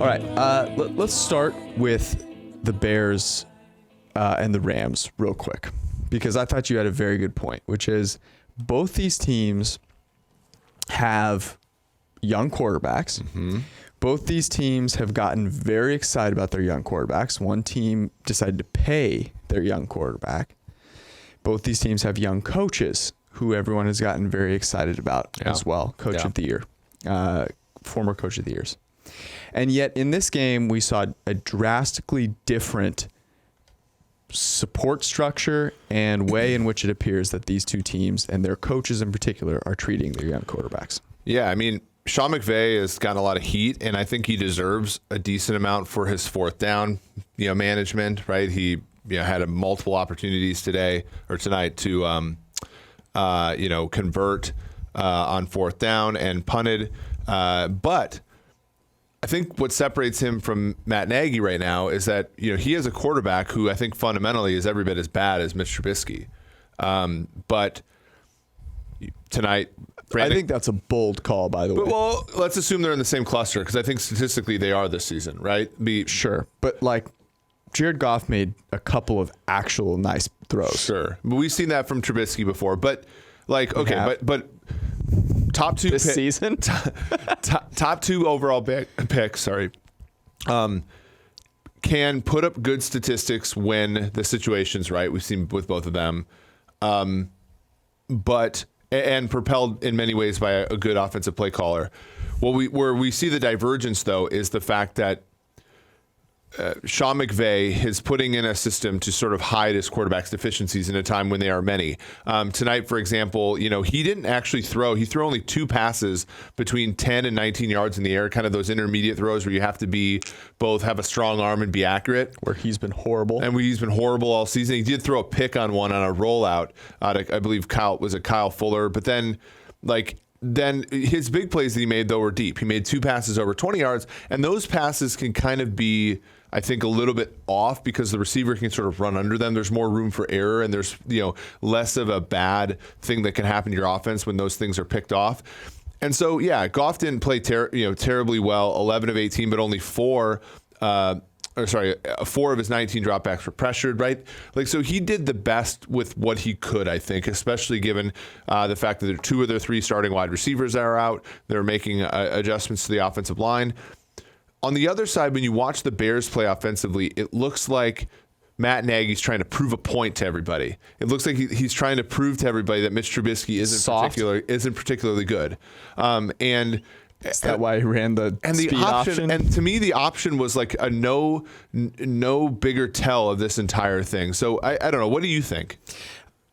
All right, let's start with the Bears and the Rams real quick, because I thought you had a very good point, which is both these teams have young quarterbacks. Mm-hmm. Both these teams have gotten very excited about their young quarterbacks. One team decided to pay their young quarterback. Both these teams have young coaches who everyone has gotten very excited about as well. Coach of the year, former coach of the years. And yet in this game, we saw a drastically different support structure and way in which it appears that these two teams and their coaches in particular are treating their young quarterbacks. Yeah, I mean, Sean McVay has gotten a lot of heat, and I think he deserves a decent amount for his fourth down, management, right? He, had multiple opportunities today or tonight to, convert on fourth down and punted. But I think what separates him from Matt Nagy right now is that, he has a quarterback who I think fundamentally is every bit as bad as Mitch Trubisky. But tonight, Brandon, I think that's a bold call, by the way. Well, let's assume they're in the same cluster, because I think statistically they are this season, right? Sure. But Jared Goff made a couple of actual nice throws. Sure. But we've seen that from Trubisky before. But but top two this season, top two overall picks. Sorry, can put up good statistics when the situation's right. We've seen with both of them, but propelled in many ways by a good offensive play caller. Where we see the divergence though is the fact that Sean McVay is putting in a system to sort of hide his quarterback's deficiencies in a time when there are many. Tonight, for example, he didn't actually throw. He threw only 2 passes between 10 and 19 yards in the air, kind of those intermediate throws where you have to both have a strong arm and be accurate. Where he's been horrible. And he's been horrible all season. He did throw a pick on one on a rollout. I believe Kyle Fuller. But then his big plays that he made, though, were deep. He made 2 passes over 20 yards, and those passes can kind of be, I think, a little bit off because the receiver can sort of run under them. There's more room for error, and there's less of a bad thing that can happen to your offense when those things are picked off. And so, Goff didn't play terribly well, 11 of 18, but only 4 of his 19 dropbacks were pressured, right? So he did the best with what he could, I think, especially given the fact that 2 of their 3 starting wide receivers are out. They're making adjustments to the offensive line. On the other side, when you watch the Bears play offensively, it looks like Matt Nagy's trying to prove a point to everybody. It looks like he's trying to prove to everybody that Mitch Trubisky isn't particularly good. Is that why he ran the speed option? And to me, the option was like a no bigger tell of this entire thing. So I don't know. What do you think?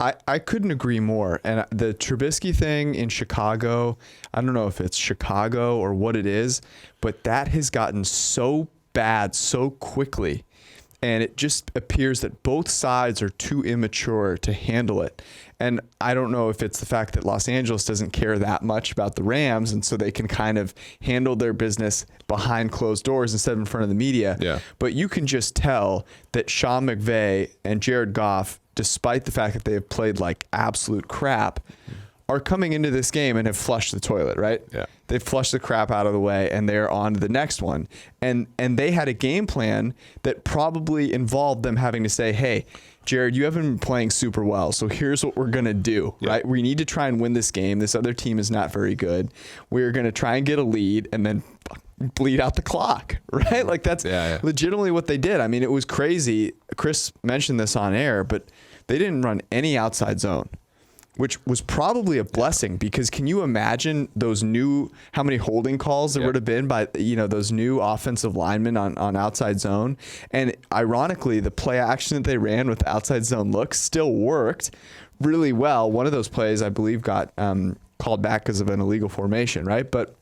I couldn't agree more. And the Trubisky thing in Chicago, I don't know if it's Chicago or what it is, but that has gotten so bad so quickly. And it just appears that both sides are too immature to handle it. And I don't know if it's the fact that Los Angeles doesn't care that much about the Rams, and so they can kind of handle their business behind closed doors instead of in front of the media. Yeah. But you can just tell that Sean McVay and Jared Goff, despite the fact that they have played like absolute crap, are coming into this game and have flushed the toilet, right? Yeah. They've flushed the crap out of the way, and they're on to the next one. And they had a game plan that probably involved them having to say, hey, Jared, you haven't been playing super well, so here's what we're going to do, right? We need to try and win this game. This other team is not very good. We're going to try and get a lead and then bleed out the clock, right? Like that's legitimately what they did. I mean, it was crazy. Chris mentioned this on air, but they didn't run any outside zone, which was probably a blessing because can you imagine how many holding calls there would have been by, those new offensive linemen on outside zone. And ironically, the play action that they ran with the outside zone look still worked really well. One of those plays, I believe, got called back because of an illegal formation, right? But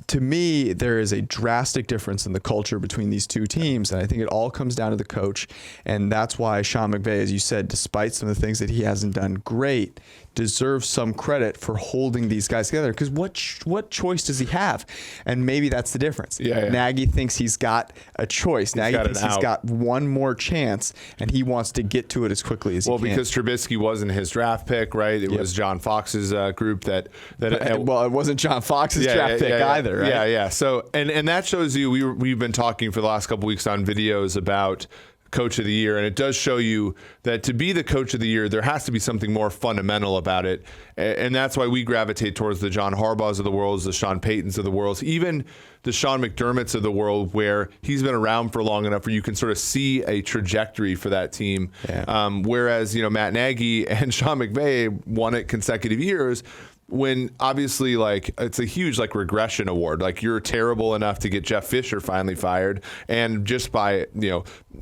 to me, there is a drastic difference in the culture between these two teams, and I think it all comes down to the coach, and that's why Sean McVay, as you said, despite some of the things that he hasn't done great, deserves some credit for holding these guys together. Because what choice does he have? And maybe that's the difference. Yeah. Nagy thinks he's got a choice. Nagy thinks he's got one more chance, and he wants to get to it as quickly as he can. Well, because Trubisky wasn't his draft pick, right? It was John Fox's group that. Well, it wasn't John Fox's draft pick either, right? Yeah. So, and that shows you we've been talking for the last couple weeks on videos about coach of the year, and it does show you that to be the coach of the year, there has to be something more fundamental about it, and that's why we gravitate towards the John Harbaughs of the world, the Sean Paytons of the world, even the Sean McDermotts of the world, where he's been around for long enough where you can sort of see a trajectory for that team. Yeah. Whereas Matt Nagy and Sean McVay won it consecutive years, when obviously it's a huge regression award. You're terrible enough to get Jeff Fisher finally fired, and just by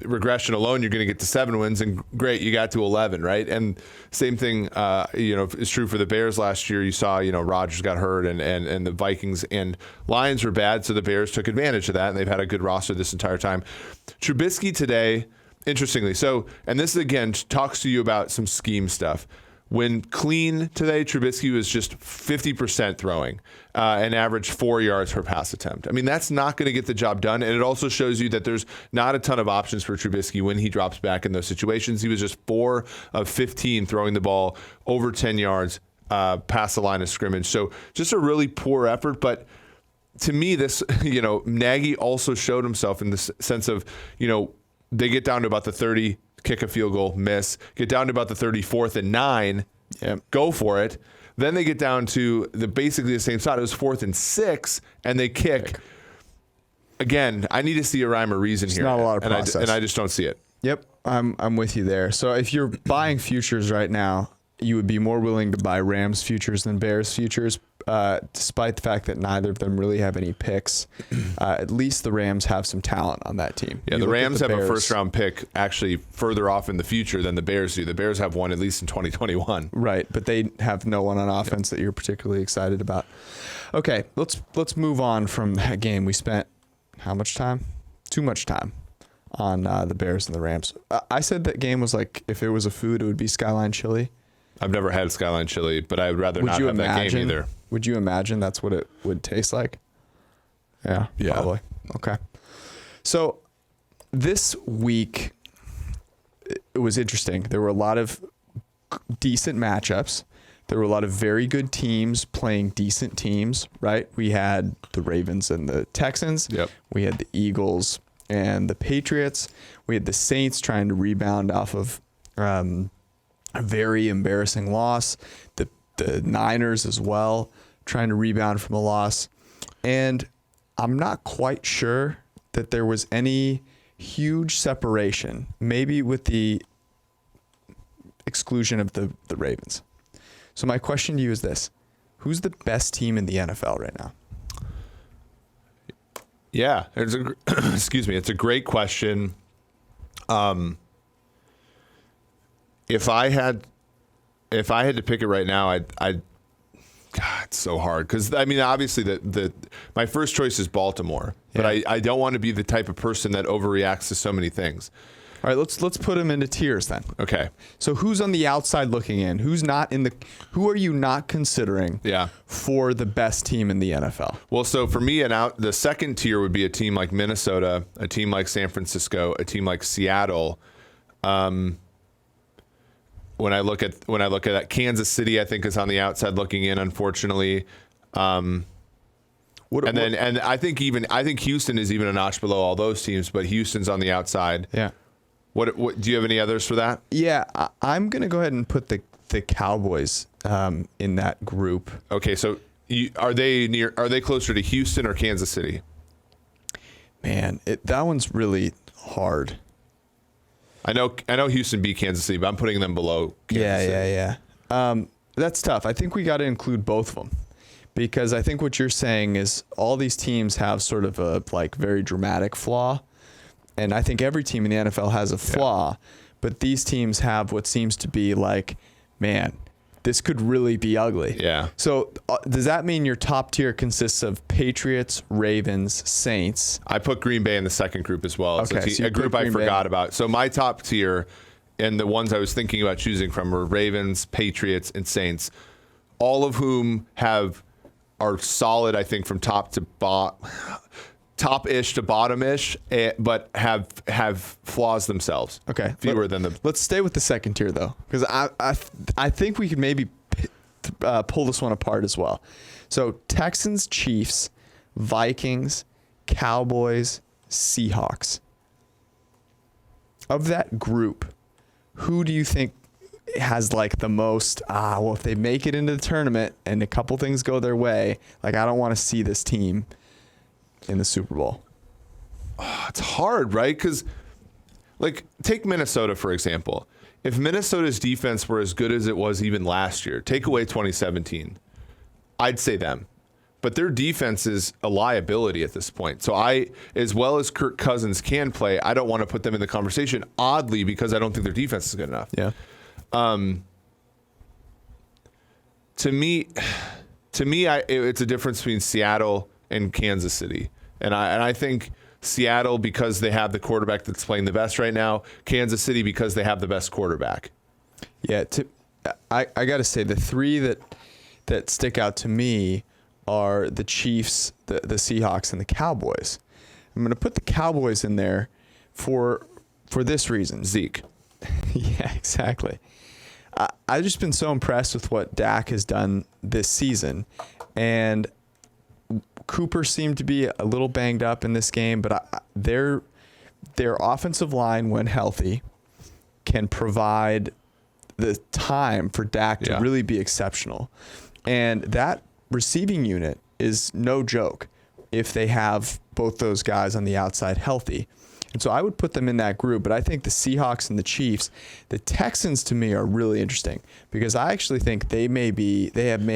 regression alone you're going to get to 7 wins, and great, you got to 11, right? And same thing is true for the Bears last year. You saw Rodgers got hurt, and the Vikings and Lions were bad, so the Bears took advantage of that, and they've had a good roster this entire time. Trubisky today, interestingly, and this again talks to you about some scheme stuff. When clean today, Trubisky was just 50% throwing and averaged 4 yards per pass attempt. I mean, that's not going to get the job done. And it also shows you that there's not a ton of options for Trubisky when he drops back in those situations. He was just 4 of 15 throwing the ball over 10 yards past the line of scrimmage. So just a really poor effort. But to me, this, Nagy also showed himself in the sense of, they get down to about the 30, kick a field goal, miss, get down to about the 34th and 9, go for it. Then they get down to basically the same spot. It was 4th and 6, and they kick. Again, I need to see a rhyme or reason here. Not a lot of process. And I just don't see it. Yep, I'm with you there. So if you're buying futures right now, you would be more willing to buy Rams futures than Bears futures, despite the fact that neither of them really have any picks. At least the Rams have some talent on that team. Yeah, the Rams have a first-round pick actually further off in the future than the Bears do. The Bears have one at least in 2021. Right, but they have no one on offense that you're particularly excited about. Okay, let's move on from that game. We spent how much time? Too much time on the Bears and the Rams. I said that game was if it was a food, it would be Skyline Chili. I've never had Skyline Chili, but I would rather not have that game either. Would you imagine that's what it would taste like? Yeah, probably. Okay. So this week, it was interesting. There were a lot of decent matchups. There were a lot of very good teams playing decent teams, right? We had the Ravens and the Texans. Yep. We had the Eagles and the Patriots. We had the Saints trying to rebound off of a very embarrassing loss. The Niners as well, trying to rebound from a loss. And I'm not quite sure that there was any huge separation, maybe with the exclusion of the Ravens. So my question to you is this. Who's the best team in the NFL right now? Yeah, excuse me. It's a great question. If I had to pick it right now, God, it's so hard because obviously my first choice is Baltimore, but I don't want to be the type of person that overreacts to so many things. All right, let's put them into tiers then. Okay. So who's on the outside looking in? Who are you not considering? For the best team in the NFL? Well, so for me, the second tier would be a team like Minnesota, a team like San Francisco, a team like Seattle. When I look at that, Kansas City, I think is on the outside looking in, unfortunately. And I think Houston is even a notch below all those teams, but Houston's on the outside. Yeah. What do you have any others for that? Yeah, I'm gonna go ahead and put the Cowboys in that group. Okay, so are they closer to Houston or Kansas City? Man, that one's really hard. I know Houston beat Kansas City, but I'm putting them below Kansas City. Yeah. That's tough. I think we got to include both of them because I think what you're saying is all these teams have sort of a very dramatic flaw, and I think every team in the NFL has a flaw, but these teams have what seems to be man, this could really be ugly. Yeah. So does that mean your top tier consists of Patriots, Ravens, Saints? I put Green Bay in the second group as well. Okay, It's a group I forgot about. So my top tier and the ones I was thinking about choosing from were Ravens, Patriots, and Saints, all of whom are solid, I think, from top-ish to bottom-ish, but have flaws themselves. Okay. Fewer than the. Let's stay with the second tier, though, because I think we could maybe pull this one apart as well. So Texans, Chiefs, Vikings, Cowboys, Seahawks. Of that group, who do you think has like the most, well, if they make it into the tournament and a couple things go their way, like I don't want to see this team in the Super Bowl? It's hard, right? Because, like, take Minnesota, for example. If Minnesota's defense were as good as it was even last year, take away 2017, I'd say them. But their defense is a liability at this point. So as well as Kirk Cousins can play, I don't want to put them in the conversation, oddly, because I don't think their defense is good enough. Yeah. To me, it's a difference between Seattle and Kansas City. And I think Seattle, because they have the quarterback that's playing the best right now, Kansas City because they have the best quarterback. Yeah, I got to say the three that stick out to me are the Chiefs, the Seahawks, and the Cowboys. I'm going to put the Cowboys in there for this reason. Zeke. Yeah, exactly. I've just been so impressed with what Dak has done this season, and Cooper seemed to be a little banged up in this game, but their offensive line, when healthy, can provide the time for Dak to really be exceptional. And that receiving unit is no joke if they have both those guys on the outside healthy. And so I would put them in that group, but I think the Seahawks and the Chiefs, the Texans to me are really interesting because I actually think they may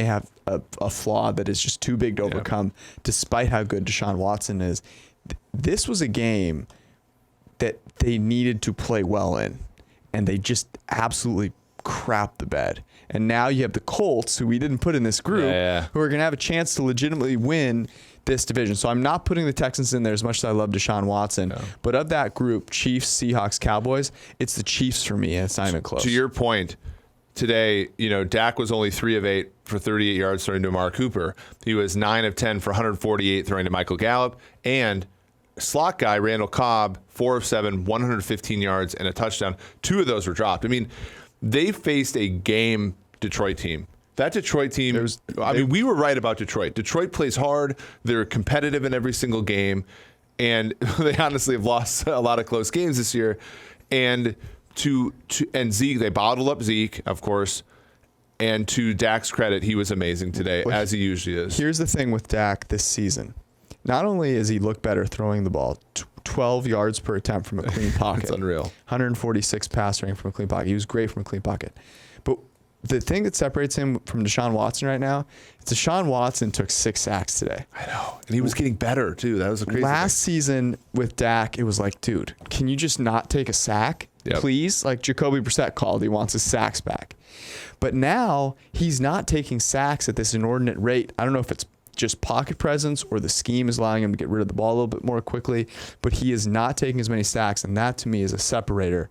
have a flaw that is just too big to overcome despite how good Deshaun Watson is. This was a game that they needed to play well in, and they just absolutely crapped the bed. And now you have the Colts, who we didn't put in this group, who are going to have a chance to legitimately win this division. So I'm not putting the Texans in there as much as I love Deshaun Watson. No. But of that group, Chiefs, Seahawks, Cowboys, it's the Chiefs for me, and it's not even close. To your point, today, Dak was only 3 of 8 for 38 yards throwing to Amari Cooper. He was 9 of 10 for 148 throwing to Michael Gallup. And slot guy, Randall Cobb, 4 of 7, 115 yards and a touchdown. 2 of those were dropped. I mean, they faced a game Detroit team. That Detroit team, we were right about Detroit. Detroit plays hard. They're competitive in every single game. And they honestly have lost a lot of close games this year. And and Zeke, they bottled up Zeke, of course. And to Dak's credit, he was amazing today, as he usually is. Here's the thing with Dak this season. Not only does he look better throwing the ball, 12 yards per attempt from a clean pocket. It's unreal. 146 pass rating from a clean pocket. He was great from a clean pocket. But the thing that separates him from Deshaun Watson right now is Deshaun Watson took 6 sacks today. I know. And he was getting better, too. That was a crazy Last season with Dak, it was like, dude, can you just not take a sack? Please? Like Jacoby Brissett called. He wants his sacks back. But now he's not taking sacks at this inordinate rate. I don't know if it's just pocket presence or the scheme is allowing him to get rid of the ball a little bit more quickly, but he is not taking as many sacks, and that to me is a separator.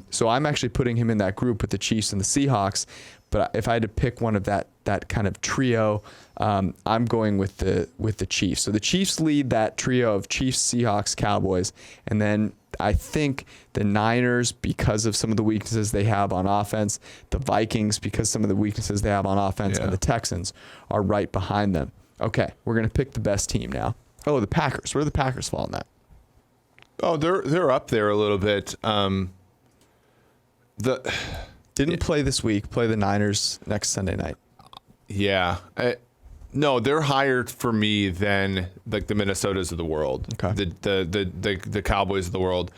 So I'm actually putting him in that group with the Chiefs and the Seahawks, but if I had to pick one of that kind of trio, I'm going with the Chiefs. So the Chiefs lead that trio of Chiefs, Seahawks, Cowboys, and then I think the Niners, because of some of the weaknesses they have on offense, the Vikings, because some of the weaknesses they have on offense, and the Texans are right behind them. Okay, we're going to pick the best team now. Oh, the Packers. Where do the Packers fall in that? Oh, they're up there a little bit. Didn't play this week. Play the Niners next Sunday night. Yeah. No, they're higher for me than like the Minnesotas of the world. Okay. The Cowboys of the world.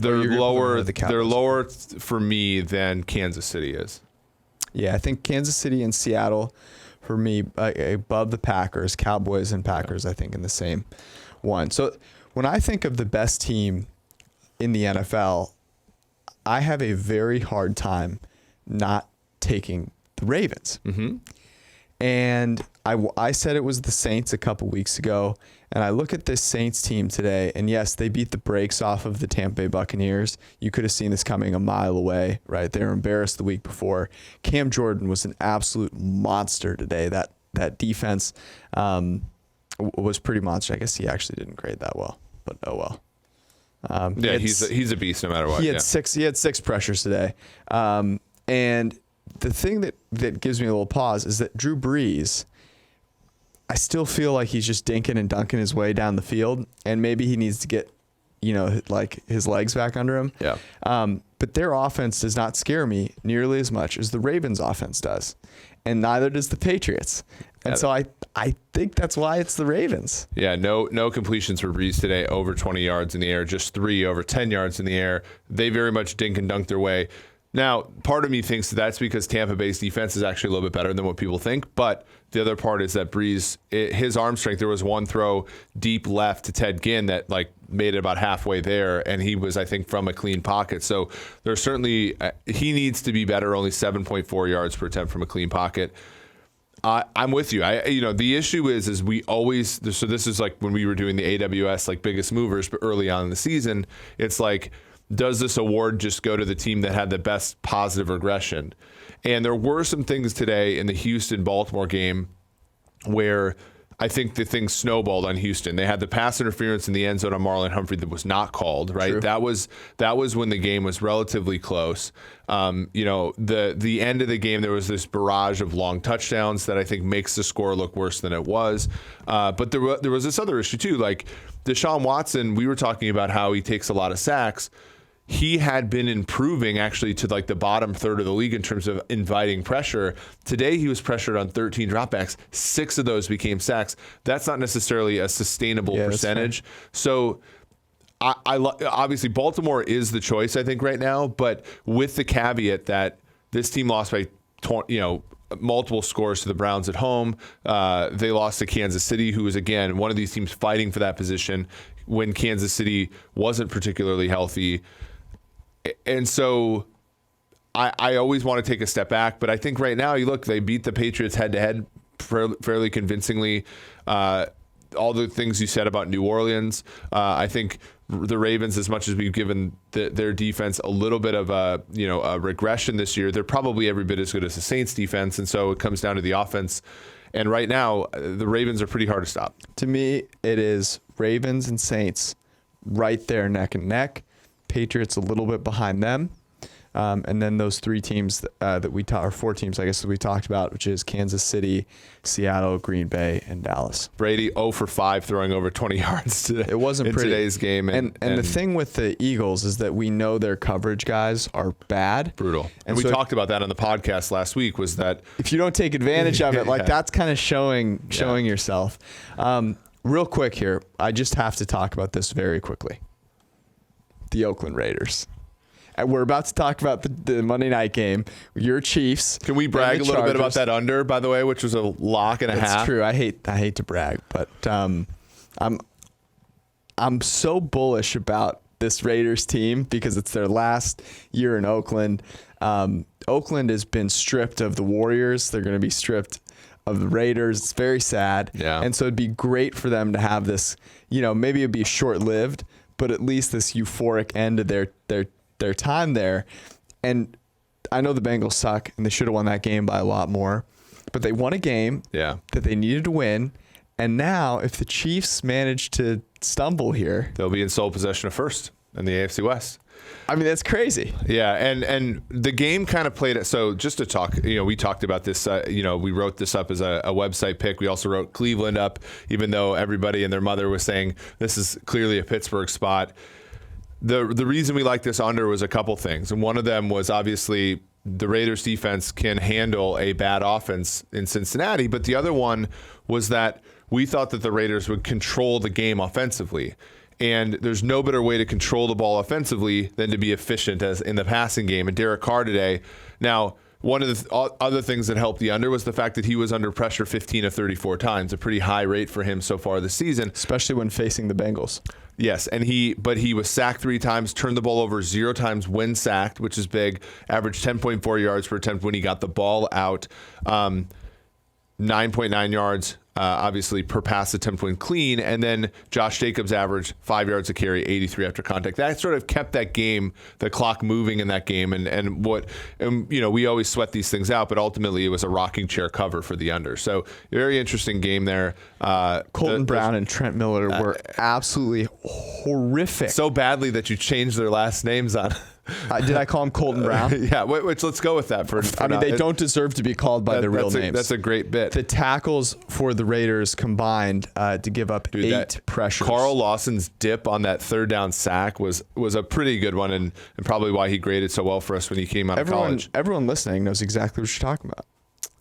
They're lower. They're lower for me than Kansas City is. Yeah, I think Kansas City and Seattle for me above the Packers. Cowboys and Packers, I think, in the same one. So when I think of the best team in the NFL, I have a very hard time not taking the Ravens. Mm-hmm. And I said it was the Saints a couple weeks ago, and I look at this Saints team today, and yes, they beat the brakes off of the Tampa Bay Buccaneers. You could have seen this coming a mile away, right? They were embarrassed the week before. Cam Jordan was an absolute monster today. That defense was pretty monster. I guess he actually didn't grade that well, but oh well. He's a beast no matter what. He had six pressures today, and the thing that gives me a little pause is that Drew Brees, I still feel like he's just dinking and dunking his way down the field, and maybe he needs to get, like his legs back under him. Yeah. But their offense does not scare me nearly as much as the Ravens' offense does, and neither does the Patriots. And so I think that's why it's the Ravens. Yeah, no completions for Brees today over 20 yards in the air, just 3 over 10 yards in the air. They very much dink and dunk their way. Now, part of me thinks that's because Tampa Bay's defense is actually a little bit better than what people think. But the other part is that Brees, his arm strength, there was one throw deep left to Ted Ginn that made it about halfway there. And he was, I think, from a clean pocket. So there's certainly, he needs to be better, only 7.4 yards per attempt from a clean pocket. I'm with you. The issue is we always, so this is like when we were doing the AWS, biggest movers, but early on in the season, it's like, does this award just go to the team that had the best positive regression? And there were some things today in the Houston-Baltimore game where I think the thing snowballed on Houston. They had the pass interference in the end zone on Marlon Humphrey that was not called, right? True. That was when the game was relatively close. The end of the game, there was this barrage of long touchdowns that I think makes the score look worse than it was. But there was this other issue too, like Deshaun Watson. We were talking about how he takes a lot of sacks. He had been improving actually to the bottom third of the league in terms of inviting pressure. Today, he was pressured on 13 dropbacks. 6 of those became sacks. That's not necessarily a sustainable percentage. So obviously Baltimore is the choice, I think, right now, but with the caveat that this team lost by multiple scores to the Browns at home. They lost to Kansas City, who was, again, one of these teams fighting for that position when Kansas City wasn't particularly healthy. And so I always want to take a step back, but I think right now, they beat the Patriots head-to-head fairly convincingly. All the things you said about New Orleans, I think the Ravens, as much as we've given their defense a little bit of a regression this year, they're probably every bit as good as the Saints defense, and so it comes down to the offense. And right now, the Ravens are pretty hard to stop. To me, it is Ravens and Saints right there neck and neck. Patriots a little bit behind them. And then those 3 teams or 4 teams, I guess, that we talked about, which is Kansas City, Seattle, Green Bay, and Dallas. Brady 0 for 5 throwing over 20 yards today. It wasn't pretty. Today's game. And the thing with the Eagles is that we know their coverage guys are bad. Brutal. And we talked about that on the podcast last week, was that if you don't take advantage of it, that's kind of showing yourself. Real quick here, I just have to talk about this very quickly. The Oakland Raiders. And we're about to talk about the Monday night game. Your Chiefs. Can we brag a little bit about that under, by the way, which was a lock and a half? That's true. I hate to brag, but I'm so bullish about this Raiders team because it's their last year in Oakland. Oakland has been stripped of the Warriors. They're going to be stripped of the Raiders. It's very sad. Yeah. And so it'd be great for them to have this, maybe it'd be short-lived, but at least this euphoric end of their time there. And I know the Bengals suck and they should have won that game by a lot more, but they won a game that they needed to win. And now if the Chiefs manage to stumble here, they'll be in sole possession of first in the AFC West. I mean, that's crazy. Yeah, and the game kind of played it. So just to talk, we talked about this, we wrote this up as a website pick. We also wrote Cleveland up, even though everybody and their mother was saying this is clearly a Pittsburgh spot. The reason we like this under was a couple things. And one of them was obviously the Raiders defense can handle a bad offense in Cincinnati. But the other one was that we thought that the Raiders would control the game offensively. And there's no better way to control the ball offensively than to be efficient as in the passing game. And Derek Carr today. Now, one of the other things that helped the under was the fact that he was under pressure 15 of 34 times, a pretty high rate for him so far this season. Especially when facing the Bengals. Yes, and he was sacked 3 times, turned the ball over 0 times when sacked, which is big, averaged 10.4 yards per attempt when he got the ball out. 9.9 yards, obviously per pass attempt when clean, and then Josh Jacobs averaged 5 yards a carry, 83 after contact. That sort of kept that game, the clock moving in that game, and we always sweat these things out, but ultimately it was a rocking chair cover for the under. So very interesting game there. Colton Brown and Trent Miller were absolutely horrific. So badly that you changed their last names on. Did I call him Colton Brown? Yeah, which let's go with that. I mean, they don't deserve to be called by their real names. That's a great bit. The tackles for the Raiders combined to give up 8 pressures. Carl Lawson's dip on that third down sack was a pretty good one, and probably why he graded so well for us when he came out of college. Everyone listening knows exactly what you're talking about.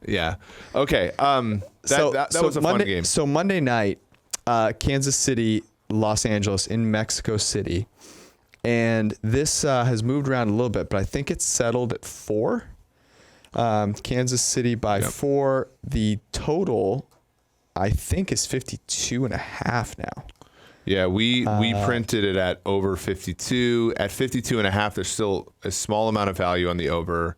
Yeah. Okay. That was a fun game. So Monday night, Kansas City, Los Angeles in Mexico City. And this has moved around a little bit, but I think it's settled at 4. Kansas City by 4. The total, I think, is 52.5 now. Yeah, we printed it at over 52. At 52.5, there's still a small amount of value on the over.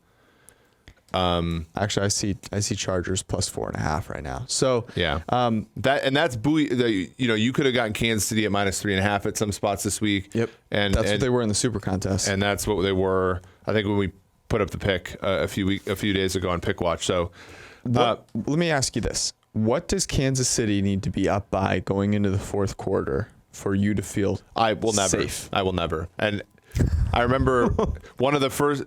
Actually, I see Chargers plus 4.5 right now. So yeah, that's buoy. You could have gotten Kansas City at minus 3.5 at some spots this week. Yep, and that's what they were in the Super Contest, and that's what they were. I think when we put up the pick a few days ago on Pick Watch. So let me ask you this: what does Kansas City need to be up by going into the fourth quarter for you to feel safe? I will never. And I remember one of the first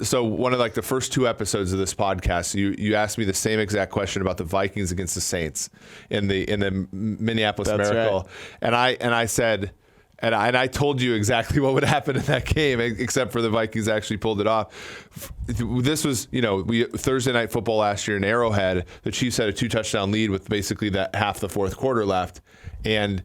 2 episodes of this podcast, you asked me the same exact question about the Vikings against the Saints in the Minneapolis Miracle, right. and I said, and I told you exactly what would happen in that game, except for the Vikings actually pulled it off. This was Thursday Night Football last year in Arrowhead. The Chiefs had a 2-touchdown lead with basically that half the fourth quarter left, and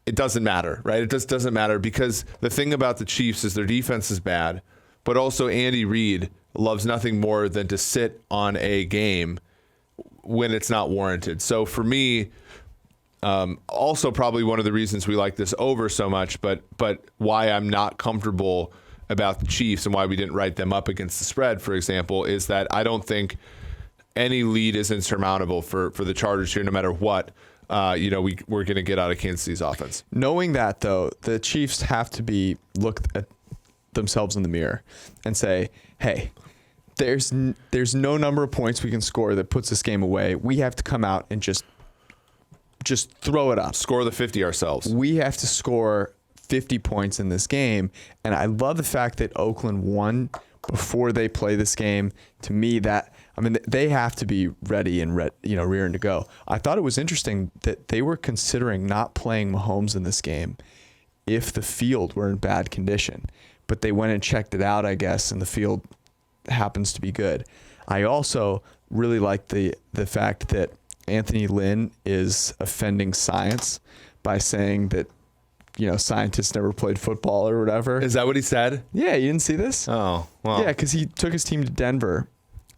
it doesn't matter, right? It just doesn't matter because the thing about the Chiefs is their defense is bad, but also Andy Reid loves nothing more than to sit on a game when it's not warranted. So for me, also probably one of the reasons we like this over so much, but why I'm not comfortable about the Chiefs and why we didn't write them up against the spread, for example, is that I don't think any lead is insurmountable for the Chargers here, no matter what. We're going to get out of Kansas City's offense. Knowing that, though, the Chiefs have to look at themselves in the mirror and say, hey, there's no number of points we can score that puts this game away. We have to come out and just throw it up. Score the 50 ourselves. We have to score 50 points in this game. And I love the fact that Oakland won before they play this game. To me, they have to be ready and rearing to go. I thought it was interesting that they were considering not playing Mahomes in this game if the field were in bad condition, but they went and checked it out, I guess, and the field happens to be good. I also really like the fact that Anthony Lynn is offending science by saying that scientists never played football or whatever. Is that what he said? Yeah, you didn't see this? Oh, well. Yeah, because he took his team to Denver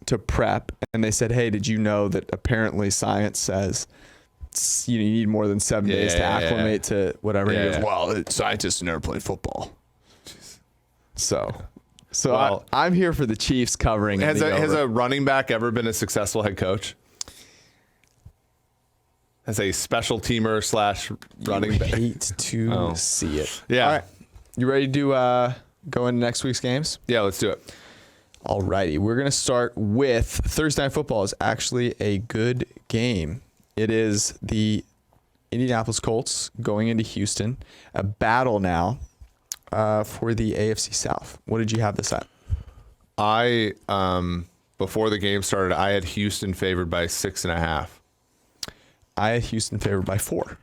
to prep, and they said, hey, did you know that apparently science says you need more than 7 days to acclimate to whatever? And he goes, well, scientists never played football. Jeez. So I'm here for the Chiefs covering. Has a running back ever been a successful head coach? As a special teamer / running back? Hate to see it. Yeah. All right. You ready to go into next week's games? Yeah, let's do it. All righty. We're going to start with Thursday Night Football is actually a good game. It is the Indianapolis Colts going into Houston. A battle now for the AFC South. What did you have this at? I, before the game started, I had Houston favored by 6.5. I had Houston favored by 4.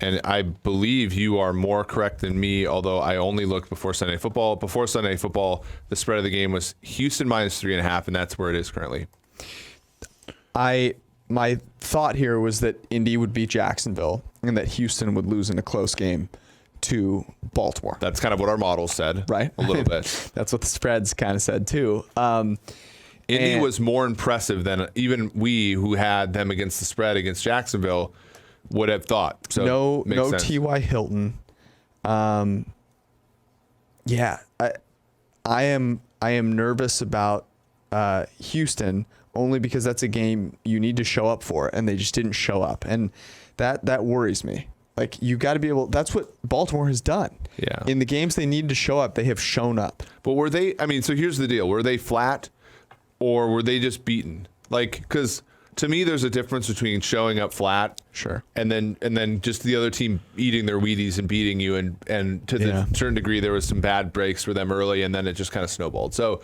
And I believe you are more correct than me, although I only looked before Sunday Night Football. Before Sunday Night Football, the spread of the game was Houston minus 3.5, and that's where it is currently. My thought here was that Indy would beat Jacksonville and that Houston would lose in a close game to Baltimore. That's kind of what our models said, right? A little bit. That's what the spreads kind of said too. Indy was more impressive than even we, who had them against the spread against Jacksonville, would have thought. So no T.Y. Hilton. I am nervous about Houston, only because that's a game you need to show up for, and they just didn't show up, and that worries me. Like, you got to be able. That's what Baltimore has done. Yeah. In the games they needed to show up, they have shown up. But were they? I mean, so here's the deal: were they flat, or were they just beaten? Like, because to me, there's a difference between showing up flat, Sure, and then just the other team eating their Wheaties and beating you, and to the certain degree, there was some bad breaks for them early, and then it just kind of snowballed. So,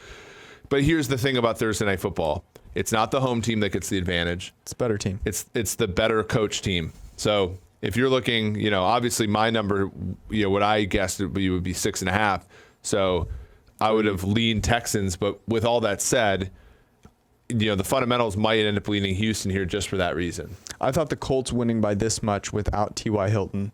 but here's the thing about Thursday Night Football: it's not the home team that gets the advantage. it's a better team. It's the better coach team. So if you're looking, obviously my number, what I guessed would be 6.5. So I would have leaned Texans, but with all that said, the fundamentals might end up leaning Houston here just for that reason. I thought the Colts winning by this much without T.Y. Hilton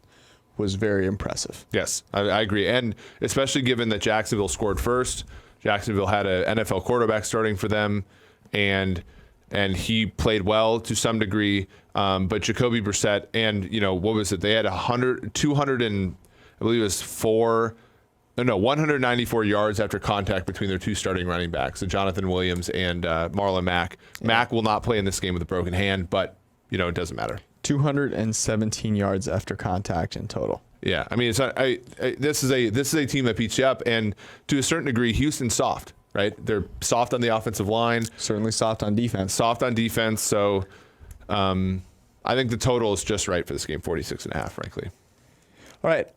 was very impressive. Yes, I agree. And especially given that Jacksonville scored first, Jacksonville had an NFL quarterback starting for them, and he played well to some degree. But Jacoby Brissett and, what was it? They had 200 and I believe it was 194 yards after contact between their two starting running backs, so Jonathan Williams and Marlon Mack. Yeah. Mack will not play in this game with a broken hand, but, it doesn't matter. 217 yards after contact in total. Yeah, I mean, it's not, this is a team that beats you up, and to a certain degree, Houston's soft, right? They're soft on the offensive line. Certainly soft on defense. So I think the total is just right for this game, 46.5, frankly. All right.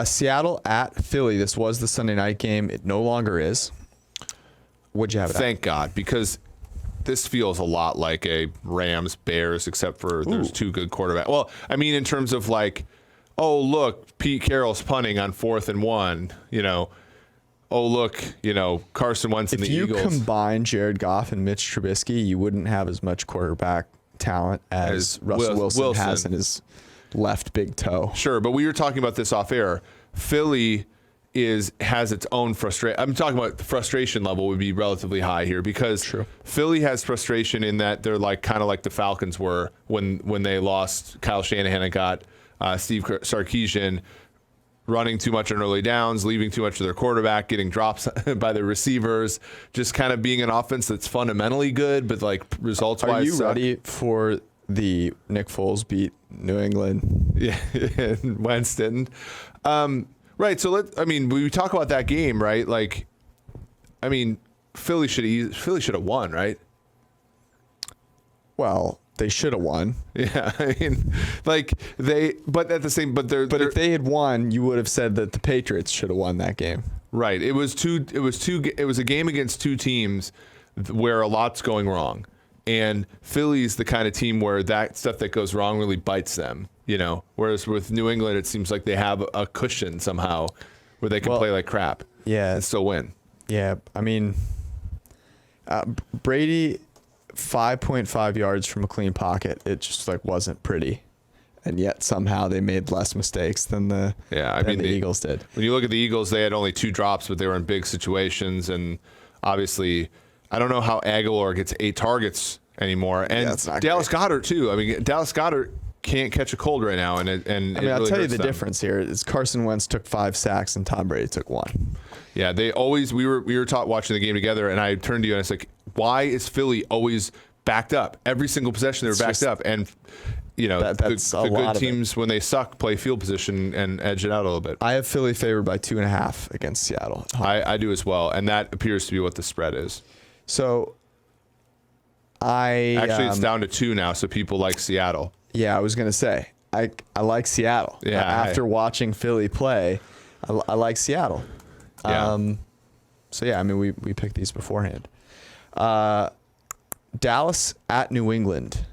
Seattle at Philly. This was the Sunday night game. It no longer is. What'd you have it at? Thank God, because this feels a lot like a Rams-Bears, except for there's two good quarterbacks. Well, I mean, in terms of like, oh, look, Pete Carroll's punting on 4th and 1, Oh, look, Carson Wentz and the Eagles. If you combine Jared Goff and Mitch Trubisky, you wouldn't have as much quarterback talent as Russell Wilson has in his left big toe. Sure, but we were talking about this off air. Philly has its own frustration. I'm talking about the frustration level would be relatively high here because Philly has frustration in that they're kind of like the Falcons were when they lost Kyle Shanahan and got Steve Sarkisian, running too much on early downs, leaving too much to their quarterback, getting drops by the receivers, just kind of being an offense that's fundamentally good, but results-wise Are you ready for the Nick Foles beat New England? Yeah, Wentz didn't. Right, so we talk about that game, right? Philly should have won, right? Well, they should have won. Yeah, but if they had won, you would have said that the Patriots should have won that game. Right. It was a game against two teams where a lot's going wrong. And Philly's the kind of team where that stuff that goes wrong really bites them, Whereas with New England, it seems like they have a cushion somehow where they can play like crap. Yeah. And still win. Yeah. I mean, Brady, 5.5 yards from a clean pocket. It just wasn't pretty. And yet somehow they made less mistakes than the Eagles did. When you look at the Eagles, they had only 2 drops, but they were in big situations. And obviously, I don't know how Aguilar gets 8 targets anymore. And Dallas Goedert, too. I mean, Dallas Goedert can't catch a cold right now. And I'll tell you the difference here is Carson Wentz took 5 sacks and Tom Brady took 1. Yeah, we were watching the game together, and I turned to you and I was like, why is Philly always backed up? Every single possession they were backed up. And the good teams, when they suck, play field position and edge it out a little bit. I have Philly favored by 2.5 against Seattle. I do as well, and that appears to be what the spread is. So it's down to 2 now, so people like Seattle. Yeah, I was going to say, I like Seattle. Yeah, after watching Philly play, I like Seattle. Yeah. We picked these beforehand. Dallas at New England.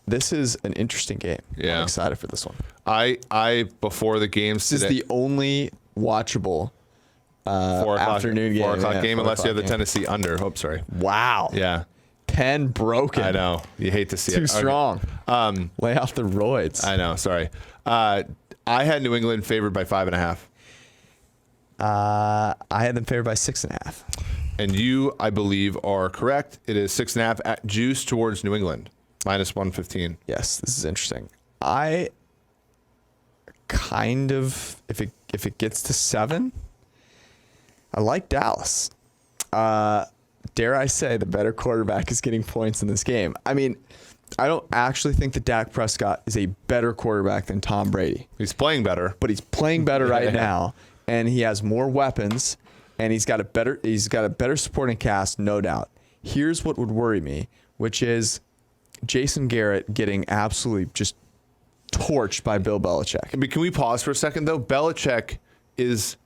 This is an interesting game. Yeah. I'm excited for this one. I before the games This is the only watchable 4 afternoon game. 4 o'clock game, unless you have the game. Tennessee under. Oh, sorry. Wow. Yeah. Pen broken. I know. You hate to see it. Too strong. Lay off the roids. I know. Sorry. I had New England favored by 5.5. I had them favored by 6.5. And you, I believe, are correct. It is 6.5 at juice towards New England, minus 115. Yes, this is interesting. I kind of, if it gets to 7, I like Dallas. dare I say, the better quarterback is getting points in this game. I mean, I don't actually think that Dak Prescott is a better quarterback than Tom Brady. He's playing better. But he's playing better right now, and he has more weapons, and he's got a better supporting cast, no doubt. Here's what would worry me, which is Jason Garrett getting absolutely just torched by Bill Belichick. But can we pause for a second, though? Belichick is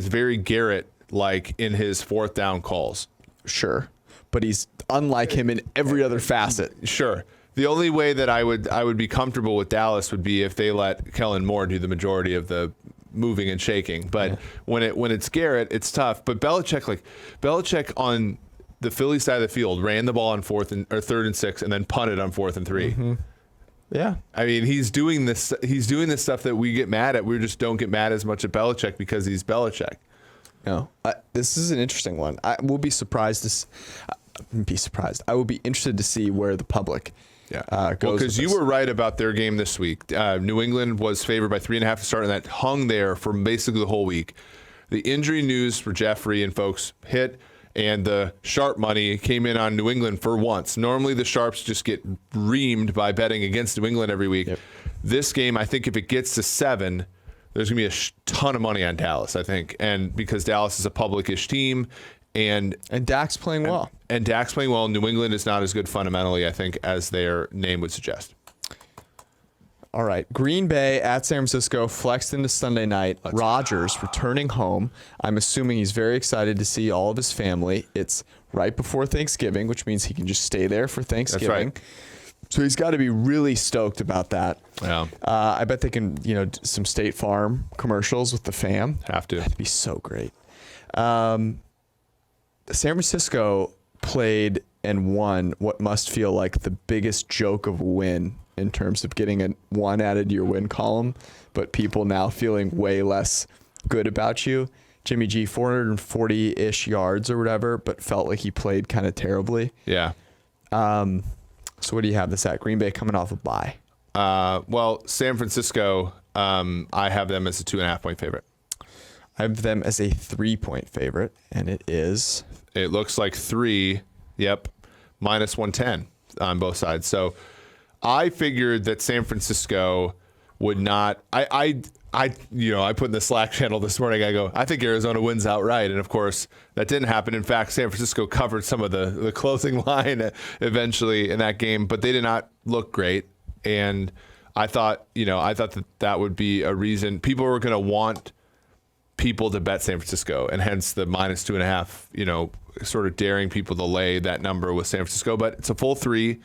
very Garrett-like in his fourth down calls. Sure. But he's unlike him in every other facet. Sure. The only way that I would be comfortable with Dallas would be if they let Kellen Moore do the majority of the moving and shaking. But when it's Garrett, it's tough. But Belichick on the Philly side of the field ran the ball on 3rd and 6 and then punted on 4th and 3. Mm-hmm. Yeah. I mean, he's doing this stuff that we get mad at. We just don't get mad as much at Belichick because he's Belichick. No. This is an interesting one. I will be surprised I will be interested to see where the public goes. Because you were right about their game this week. New England was favored by 3.5 to start, and that hung there for basically the whole week. The injury news for Jeffrey and folks hit, and the sharp money came in on New England for once. Normally the sharps just get reamed by betting against New England every week. Yep. This game, I think if it gets to 7, there's going to be a ton of money on Dallas, I think. And because Dallas is a public-ish team, and Dak's playing well. And Dak's playing well. New England is not as good fundamentally, I think, as their name would suggest. All right. Green Bay at San Francisco flexed into Sunday night. Rodgers returning home. I'm assuming he's very excited to see all of his family. It's right before Thanksgiving, which means he can just stay there for Thanksgiving. That's right. So he's got to be really stoked about that. Yeah. I bet they can, some State Farm commercials with the fam. Have to. That'd be so great. San Francisco played and won what must feel like the biggest joke of a win in terms of getting a 1 added to your win column, but people now feeling way less good about you. Jimmy G, 440-ish yards or whatever, but felt like he played kind of terribly. Yeah. So what do you have this at? Green Bay coming off a bye. Well, San Francisco, I have them as a 2.5-point favorite. I have them as a 3-point favorite, and it is. It looks like 3. Yep. Minus 110 on both sides. So I figured that San Francisco would not. I put in the Slack channel this morning. I go, I think Arizona wins outright, and of course that didn't happen. In fact, San Francisco covered some of the closing line eventually in that game, but they did not look great. And I thought that would be a reason people were going to want people to bet San Francisco, and hence the minus 2.5. Sort of daring people to lay that number with San Francisco, but it's a full 3.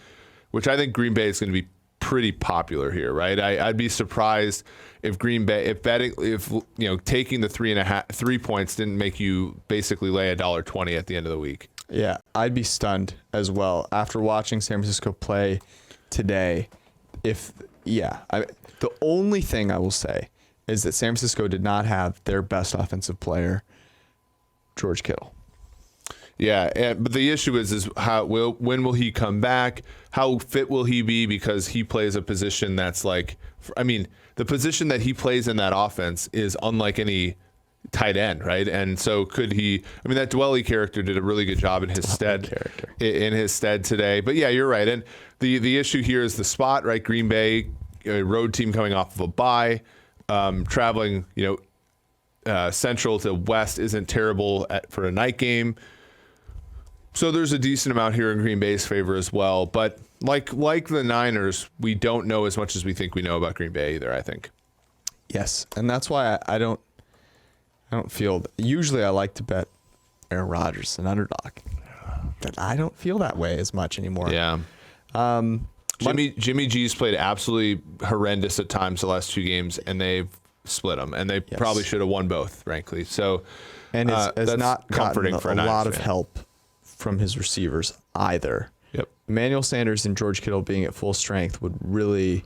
Which I think Green Bay is going to be pretty popular here, right? I'd be surprised if Green Bay, taking the 3 points didn't make you basically lay $1.20 at the end of the week. Yeah, I'd be stunned as well after watching San Francisco play today. The only thing I will say is that San Francisco did not have their best offensive player, George Kittle. Yeah, but the issue is when will he come back? How fit will he be? Because he plays a position that's the position that he plays in that offense is unlike any tight end, right? And so could he? That Dwelly character did a really good job in his stead today. But yeah, you're right. And the issue here is the spot, right? Green Bay, a road team coming off of a bye, traveling, central to west isn't terrible for a night game. So there's a decent amount here in Green Bay's favor as well. But like the Niners, we don't know as much as we think we know about Green Bay either, I think. Yes, and that's why I don't feel. Usually I like to bet Aaron Rodgers, an underdog. But I don't feel that way as much anymore. Yeah. Jimmy G's played absolutely horrendous at times the last 2 games, and they've split them. And they probably should have won both, frankly. So, and it's not comforting for a lot of help from his receivers either. Yep. Emmanuel Sanders and George Kittle being at full strength would really,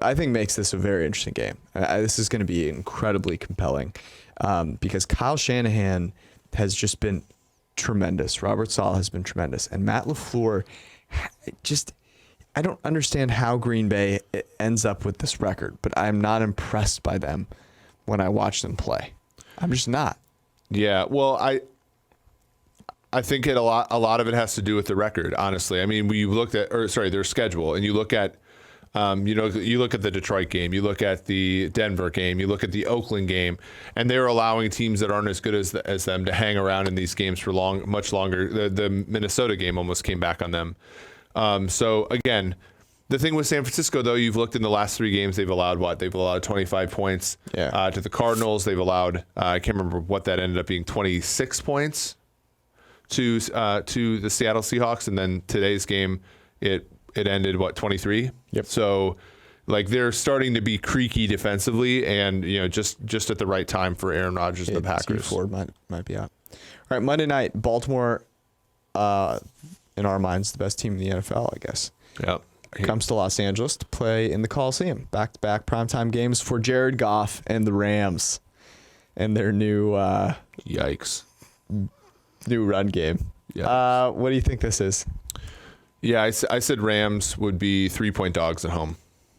I think, makes this a very interesting game. This is going to be incredibly compelling because Kyle Shanahan has just been tremendous. Robert Saleh has been tremendous. And Matt LaFleur, I don't understand how Green Bay ends up with this record, but I'm not impressed by them when I watch them play. I'm just not. Yeah, well, I think a lot of it has to do with the record, honestly. I mean, we looked at, their schedule, and you look at, you look at the Detroit game, you look at the Denver game, you look at the Oakland game, and they're allowing teams that aren't as good as them to hang around in these games for much longer. The Minnesota game almost came back on them. So again, the thing with San Francisco, though, you've looked in the last 3 games, they've allowed what? They've allowed 25 points to the Cardinals. They've allowed, I can't remember what that ended up being, 26 points to the Seattle Seahawks. And then today's game, it ended, 23? Yep. So, like, they're starting to be creaky defensively and, just at the right time for Aaron Rodgers and the Packers. Ford might be out. All right, Monday night, Baltimore, in our minds, the best team in the NFL, I guess. Yep. Comes to Los Angeles to play in the Coliseum. Back-to-back primetime games for Jared Goff and the Rams and their new new run game. What do you think this is? Yeah, I said Rams would be 3-point dogs at home.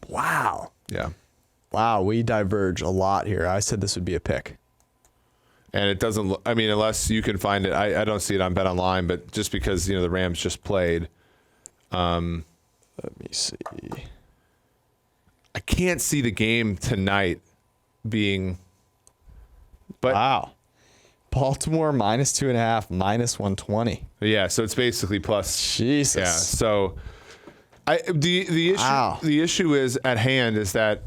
Wow. Yeah. Wow, we diverge a lot here. I said this would be a pick. And it doesn't look, I mean, unless you can find it, I don't see it on Bet Online, but just because, the Rams just played. Let me see. I can't see the game tonight being. But wow. Baltimore -2.5, -120. Yeah, so it's basically plus. Jesus. Yeah. So the issue is at hand is that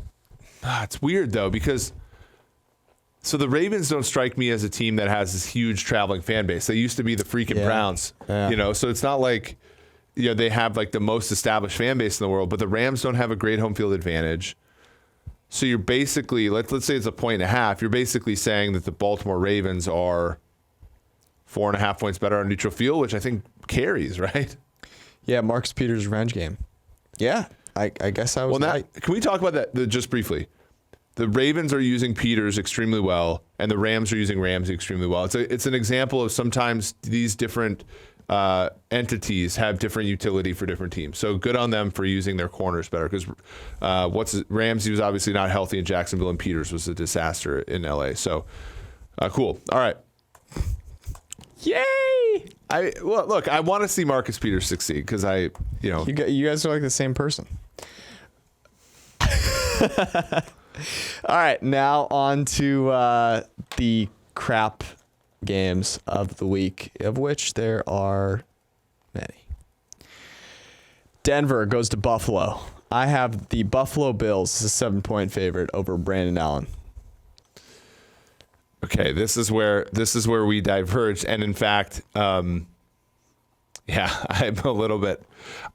it's weird though, because so the Ravens don't strike me as a team that has this huge traveling fan base. They used to be the freaking Browns. Yeah. So it's not like they have like the most established fan base in the world, but the Rams don't have a great home field advantage. So you're basically, let's say it's 1.5. You're basically saying that the Baltimore Ravens are 4.5 points better on neutral field, which I think carries, right? Yeah, Marcus Peters' revenge game. Yeah, I guess I was right. Can we talk about that just briefly? The Ravens are using Peters extremely well, and the Rams are using Ramsey extremely well. It's an example of sometimes these different entities have different utility for different teams. So good on them for using their corners better, because Ramsey was obviously not healthy in Jacksonville, and Peters was a disaster in LA. So cool. All right. Yay! Look, I want to see Marcus Peters succeed because you guys are like the same person. All right, now on to the crap games of the week, of which there are many. Denver goes to Buffalo. I have the Buffalo Bills as a 7-point favorite over Brandon Allen. Okay, this is where we diverged, and in fact, I'm a little bit.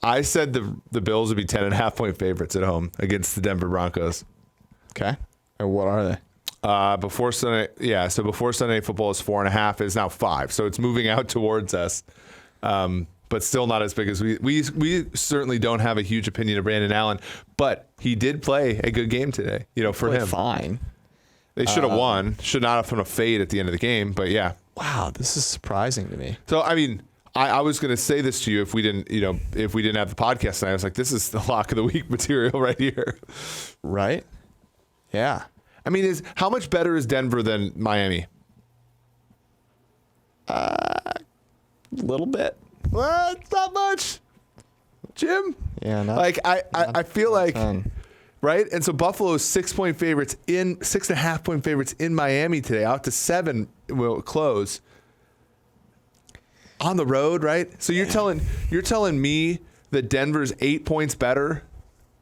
I said the Bills would be 10.5-point favorites at home against the Denver Broncos. Okay, and what are they? Before Sunday, so before Sunday Night Football is 4.5. It's now 5, so it's moving out towards us, but still not as big as we certainly don't have a huge opinion of Brandon Allen, but he did play a good game today. For him, fine. They should have won. Should not have thrown a fade at the end of the game, but yeah. Wow, this is surprising to me. So I mean, I was going to say this to you if we didn't have the podcast tonight. I was like, this is the lock of the week material right here, right? Yeah. I mean, how much better is Denver than Miami? A little bit. Well, it's not much, Jim. Yeah, I feel like, right? And so Buffalo is 6-point favorites 6.5-point favorites in Miami today, out to 7 will close on the road, right? So you're telling me that Denver's 8 points better.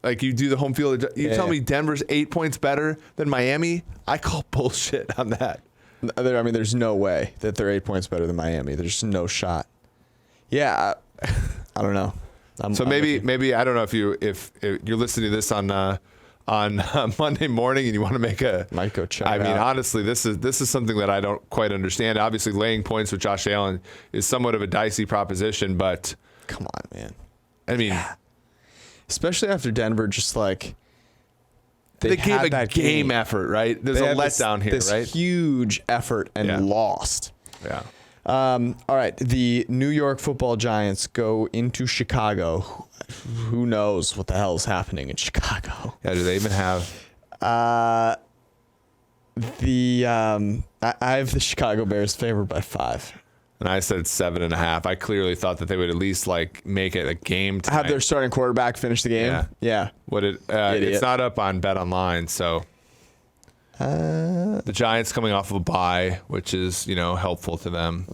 Like you do the home field. You tell me Denver's 8 points better than Miami? I call bullshit on that. I mean, there's no way that they're 8 points better than Miami. There's no shot. Yeah, I don't know. Maybe I don't know if you're listening to this on Monday morning and you want to make might go check. I mean, honestly, this is something that I don't quite understand. Obviously, laying points with Josh Allen is somewhat of a dicey proposition, but come on, man. I mean. Especially after Denver, just like they gave a game effort, right? There's a letdown here, right? This huge effort and lost. Yeah. All right. The New York Football Giants go into Chicago. Who knows what the hell is happening in Chicago? Yeah. Do they even have? I have the Chicago Bears favored by 5. And I said 7.5. I clearly thought that they would at least like make it a game tonight. Have their starting quarterback finish the game. Yeah. It's not up on Bet Online, so the Giants coming off of a bye, which is helpful to them.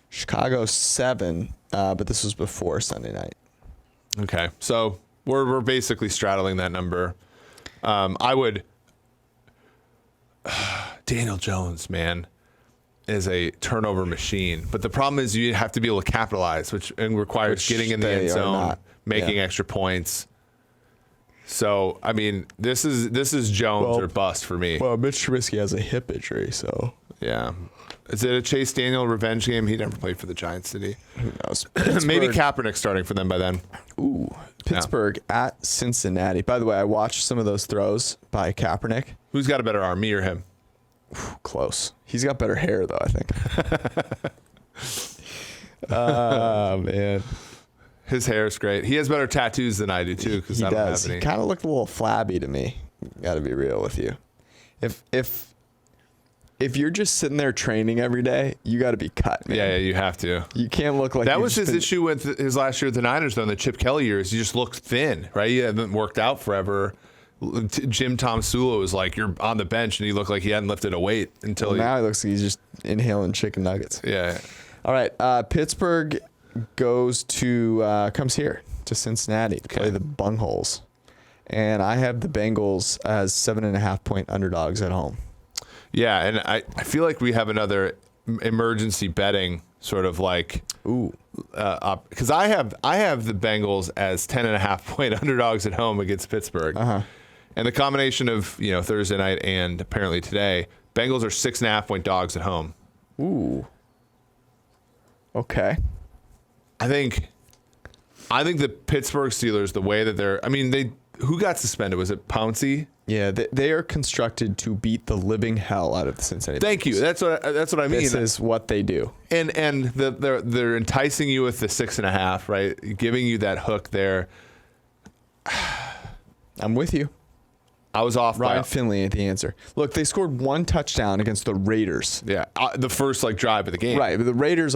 Chicago 7, but this was before Sunday night. Okay, so we're basically straddling that number. I would. Daniel Jones, man, is a turnover machine. But the problem is you have to be able to capitalize, which requires getting in the end zone, making extra points. So, I mean, this is Jones or bust for me. Well, Mitch Trubisky has a hip injury, so. Yeah. Is it a Chase Daniel revenge game? He never played for the Giants, did he? Who knows? Maybe Kaepernick starting for them by then. Ooh. Pittsburgh at Cincinnati. By the way, I watched some of those throws by Kaepernick. Who's got a better arm, me or him? Close. He's got better hair, though, I think. Oh, man. His hair is great. He has better tattoos than I do, too, because I don't have any. He kind of looked a little flabby to me. Got to be real with you. If you're just sitting there training every day, you got to be cut, man. Yeah, you have to. You can't look like that was his issue with his last year with the Niners, though, in the Chip Kelly years. He just looked thin, right? He hadn't worked out forever. Jim Tom Sula was like, you're on the bench, and he looked like he hadn't lifted a weight until now he looks like he's just inhaling chicken nuggets. Yeah. All right. Pittsburgh comes here to Cincinnati to play the Bungholes. And I have the Bengals as 7.5-point underdogs at home. Yeah, and I feel like we have another emergency betting sort of like because I have the Bengals as 10.5-point underdogs at home against Pittsburgh, and the combination of Thursday night and apparently today, Bengals are 6.5-point dogs at home. Ooh. Okay. I think the Pittsburgh Steelers, the way that who got suspended? Was it Pouncey? Yeah, they are constructed to beat the living hell out of the Cincinnati. Thank you. That's what I mean. This is what they do. And they're enticing you with the 6.5, right? Giving you that hook there. I'm with you. I was off. Ryan Finley at the answer. Look, they scored one touchdown against the Raiders. Yeah, the first drive of the game. Right, but the Raiders'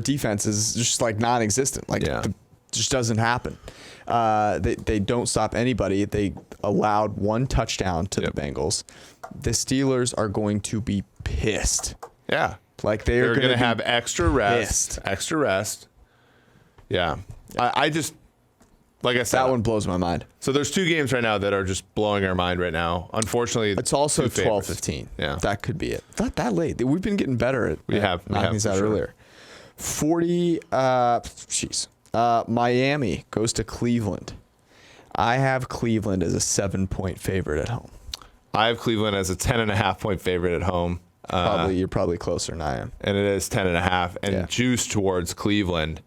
defense is just non-existent. Just doesn't happen. They don't stop anybody. They allowed one touchdown to the Bengals. The Steelers are going to be pissed. Yeah. They're going to have extra rest. Pissed. Extra rest. Yeah. I just, like I said. That one blows my mind. So there's two games right now that are just blowing our mind right now. Unfortunately, it's also 12-15. Yeah. That could be it. Not that late. We've been getting better at knocking these out earlier. 40, Miami goes to Cleveland. I have Cleveland as a 7-point favorite at home. I have Cleveland as a 10.5-point favorite at home. You're probably closer than I am. And it is 10.5 and juice towards Cleveland.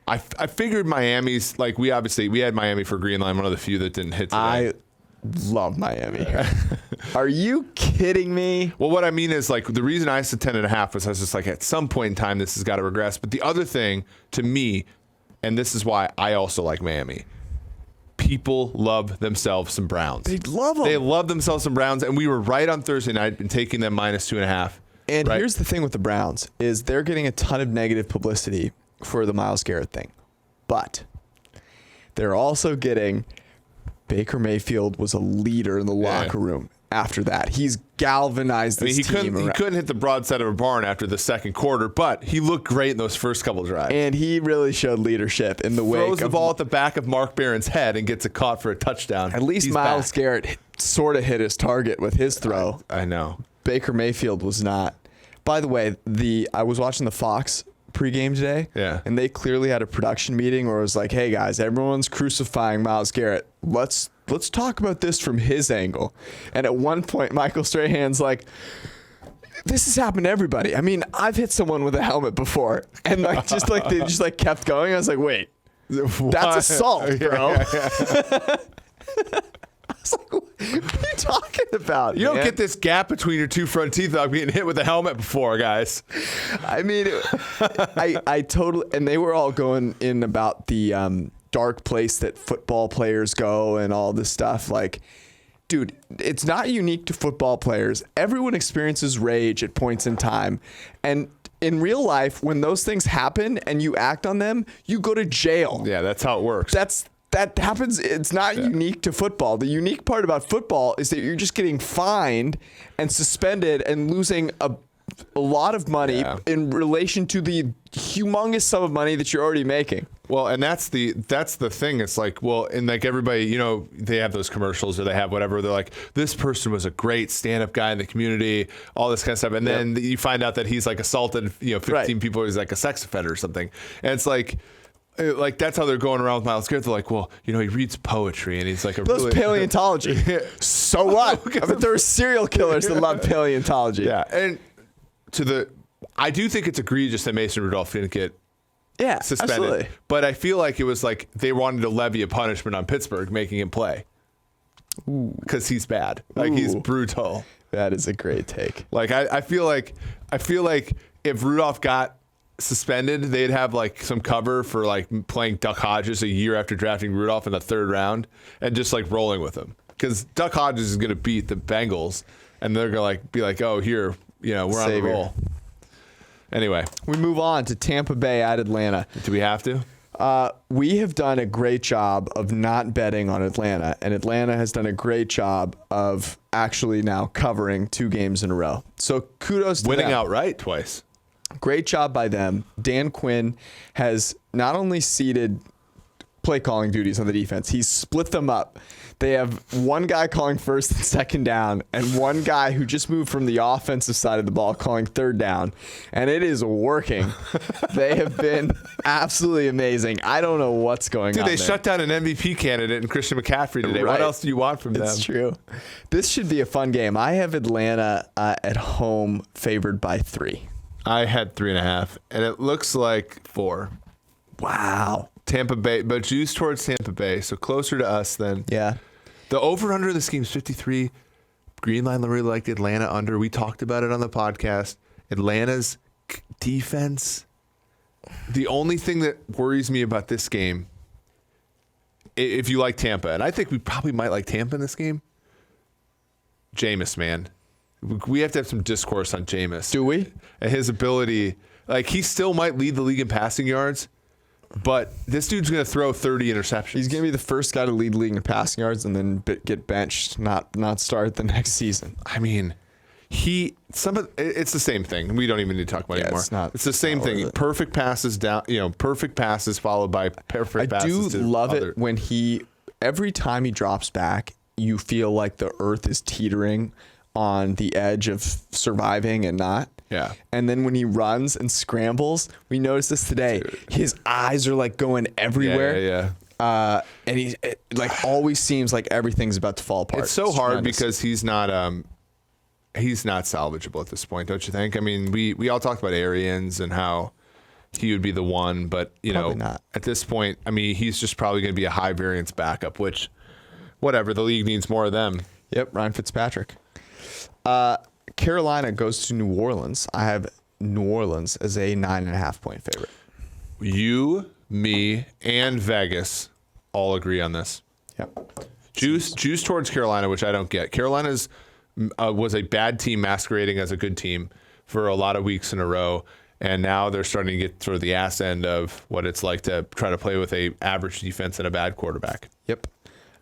I figured Miami's we had Miami for green line, one of the few that didn't hit today. I love Miami. Are you kidding me? Well, what I mean is the reason I said 10.5 was I was just at some point in time this has got to regress. But the other thing to me, and this is why I also like Miami, people love themselves some Browns. They love them. They love themselves some Browns, and we were right on Thursday night in taking them -2.5. And here's the thing with the Browns is they're getting a ton of negative publicity for the Myles Garrett thing. But they're also getting Baker Mayfield was a leader in the locker room after that. He's galvanized this team. He couldn't hit the broadside of a barn after the second quarter, but he looked great in those first couple of drives. And he really showed leadership in the wake. Throws the ball at the back of Mark Barron's head and gets it caught for a touchdown. At least Myles Garrett sort of hit his target with his throw. I know. Baker Mayfield was not. By the way, I was watching the Fox pregame today, and they clearly had a production meeting where it was like, hey guys, everyone's crucifying Myles Garrett. Let's talk about this from his angle. And at one point, Michael Strahan's like, this has happened to everybody. I mean, I've hit someone with a helmet before, and they just kept going. I was like, wait, that's assault, bro. I was like, what are you talking about? You don't get this gap between your two front teeth without being hit with a helmet before, guys. I mean, I totally, and they were all going in about the dark place that football players go and all this stuff. dude, it's not unique to football players. Everyone experiences rage at points in time. And in real life, when those things happen and you act on them, you go to jail. Yeah, that's how it works. That happens. It's not unique to football. The unique part about football is that you're just getting fined and suspended and losing a lot of money in relation to the humongous sum of money that you're already making. Well, and that's the thing. It's like, well, and like everybody, they have those commercials or they have whatever. They're like, this person was a great stand-up guy in the community, all this kind of stuff. And then you find out that he's like assaulted, 15 people. He's like a sex offender or something. And it's like that's how they're going around with Myles Garrett. They're like, well, he reads poetry and he's like those paleontology. So what? I bet there are serial killers that love paleontology. Yeah, and I do think it's egregious that Mason Rudolph didn't get suspended. Absolutely. But I feel like it was like they wanted to levy a punishment on Pittsburgh, making him play because he's bad. Like he's brutal. That is a great take. Like I feel like if Rudolph got suspended, they'd have like some cover for like playing Duck Hodges a year after drafting Rudolph in the 3rd round and just like rolling with him because Duck Hodges is going to beat the Bengals and they're going to be like, oh, here, we're on the roll. Anyway, we move on to Tampa Bay at Atlanta. Do we have to? We have done a great job of not betting on Atlanta, and Atlanta has done a great job of actually now covering 2 games in a row. So kudos to winning them. outright twice. Great job by them. Dan Quinn has not only seeded play calling duties on the defense, he's split them up. They have one guy calling 1st and 2nd down and one guy who just moved from the offensive side of the ball calling 3rd down. And it is working. They have been absolutely amazing. I don't know what's going on. Dude, they shut down an MVP candidate in Christian McCaffrey today. Right. What else do you want from them? It's true. This should be a fun game. I have Atlanta at home favored by 3. I had 3.5, and it looks like 4. Wow. Tampa Bay, but juice towards Tampa Bay, so closer to us than. Yeah. The over-under of this game is 53. Greenline really liked Atlanta under. We talked about it on the podcast. Atlanta's defense. The only thing that worries me about this game, if you like Tampa, and I think we probably might like Tampa in this game, Jameis, man. We have to have some discourse on Jameis. Do we? And his ability. Like, he still might lead the league in passing yards, but this dude's going to throw 30 interceptions. He's going to be the first guy to lead the league in passing yards and then get benched, not start the next season. I mean, it's the same thing. We don't even need to talk about it anymore. It's the same thing. Perfect passes down, perfect passes followed by perfect passes. I do love it when every time he drops back, you feel like the earth is teetering on the edge of surviving and not. Yeah. And then when he runs and scrambles, we noticed this today. Dude. His eyes are like going everywhere. Yeah. And he always seems like everything's about to fall apart. It's so hard because he's not salvageable at this point, don't you think? I mean, we all talked about Arians and how he would be the one, but not. At this point, I mean, he's just probably going to be a high variance backup, which whatever, the league needs more of them. Yep, Ryan Fitzpatrick. Carolina goes to New Orleans. I have New Orleans as a 9.5 point favorite. You, me, and Vegas all agree on this. Yep. Juice towards Carolina, which I don't get. Carolina's was a bad team masquerading as a good team for a lot of weeks in a row, and now they're starting to get sort of the ass end of what it's like to try to play with a average defense and a bad quarterback. Yep.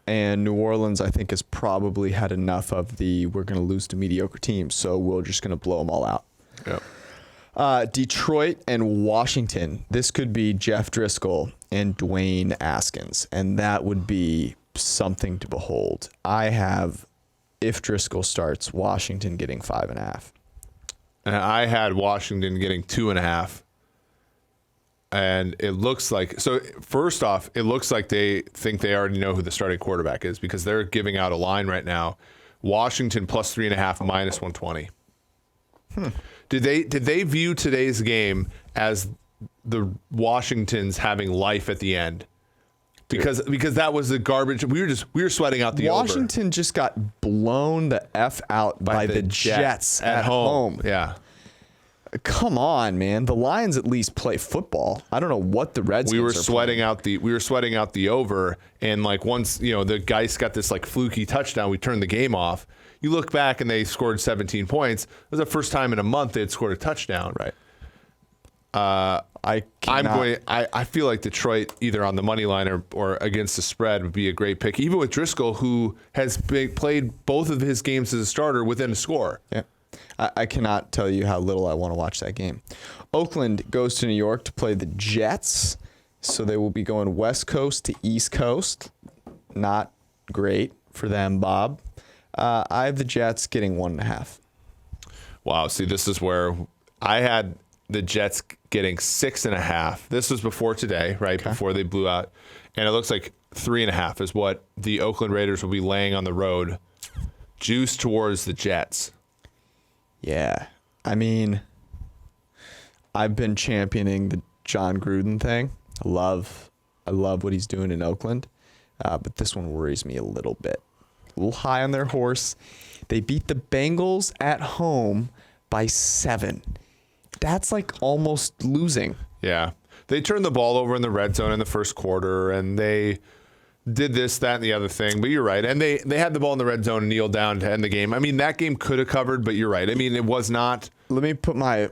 And New Orleans, I think, has probably had enough of we're going to lose to mediocre teams, so we're just going to blow them all out. Yep. Detroit and Washington. This could be Jeff Driscoll and Dwayne Askins, and that would be something to behold. I have, if Driscoll starts, Washington getting 5.5. And I had Washington getting 2.5. And it looks like, so first off, it looks like they think they already know who the starting quarterback is because they're giving out a line right now. Washington plus 3.5 minus 120. Did they view today's game as the Washingtons having life at the end? Because that was the garbage. We were sweating out the Washington over. Just got blown the F out by the Jets at home. Yeah. Come on, man. The Lions at least play football. I don't know what the Redskins we were are sweating playing. out the over, and like once the Geist got this like fluky touchdown, we turned the game off. You look back and they scored 17 points. It was the first time in a month they had scored a touchdown. Right. I feel like Detroit either on the money line or against the spread would be a great pick, even with Driscoll, who has played both of his games as a starter within a score. Yeah. I cannot tell you how little I want to watch that game. Oakland goes to New York to play the Jets, so they will be going West Coast to East Coast. Not great for them, Bob. I have the Jets getting 1.5. Wow. See, this is where I had the Jets getting 6.5. This was before today, right? Okay. Before they blew out. And it looks like 3.5 is what the Oakland Raiders will be laying on the road. Juice towards the Jets. Yeah. I mean, I've been championing the John Gruden thing. I love what he's doing in Oakland. But this one worries me a little bit. A little high on their horse. They beat the Bengals at home by 7. That's like almost losing. Yeah. They turned the ball over in the red zone in the first quarter, and they did this, that, and the other thing. But you're right. And they had the ball in the red zone and kneeled down to end the game. I mean, that game could have covered, but you're right. I mean, it was not. Let me put my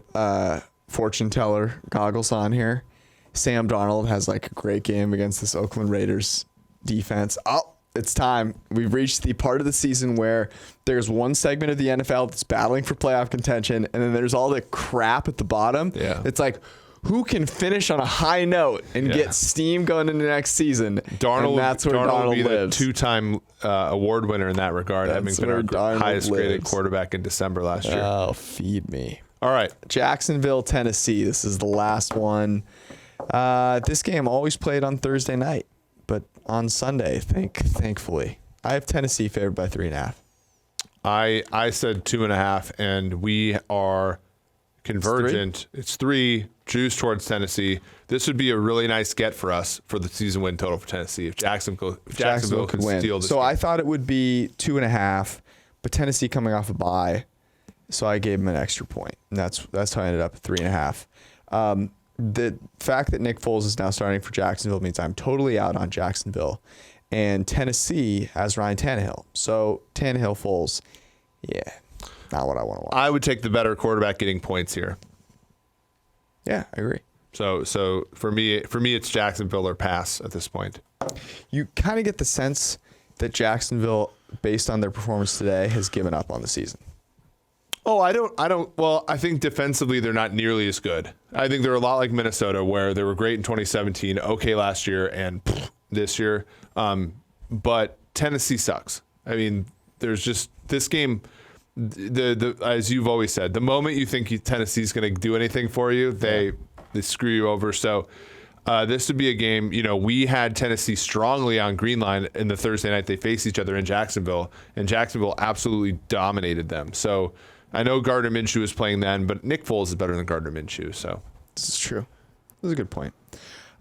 fortune teller goggles on here. Sam Darnold has like a great game against this Oakland Raiders defense. Oh, it's time. We've reached the part of the season where there's one segment of the NFL that's battling for playoff contention, and then there's all the crap at the bottom. Yeah. It's like, who can finish on a high note and get steam going into next season? Darnold, and that's where Darnold will be lives. the 2-time award winner in that regard, having been our highest graded quarterback in December last year. Oh, feed me. All right. Jacksonville, Tennessee. This is the last one. This game always played on Thursday night, but on Sunday, thankfully. I have Tennessee favored by 3.5. I said 2.5, and we are convergent. It's 3. Juice towards Tennessee. This would be a really nice get for us for the season win total for Tennessee if Jacksonville could win. steal this So game. I thought it would be 2.5, but Tennessee coming off a bye, so I gave him an extra point, and that's how I ended up at 3.5. The fact that Nick Foles is now starting for Jacksonville means I'm totally out on Jacksonville, and Tennessee has Ryan Tannehill. So Tannehill, Foles, yeah, not what I want to watch. I would take the better quarterback getting points here. Yeah, I agree. So for me, it's Jacksonville or pass at this point. You kind of get the sense that Jacksonville, based on their performance today, has given up on the season. Oh, I don't. Well, I think defensively they're not nearly as good. I think they're a lot like Minnesota, where they were great in 2017, okay last year, and this year. But Tennessee sucks. I mean, there's just this game. The as you've always said, the moment you think Tennessee's going to do anything for you, they screw you over. So this would be a game. We had Tennessee strongly on green line in the Thursday night they faced each other in Jacksonville, and Jacksonville absolutely dominated them. So I know Gardner Minshew was playing then, but Nick Foles is better than Gardner Minshew. So this is true. This is a good point.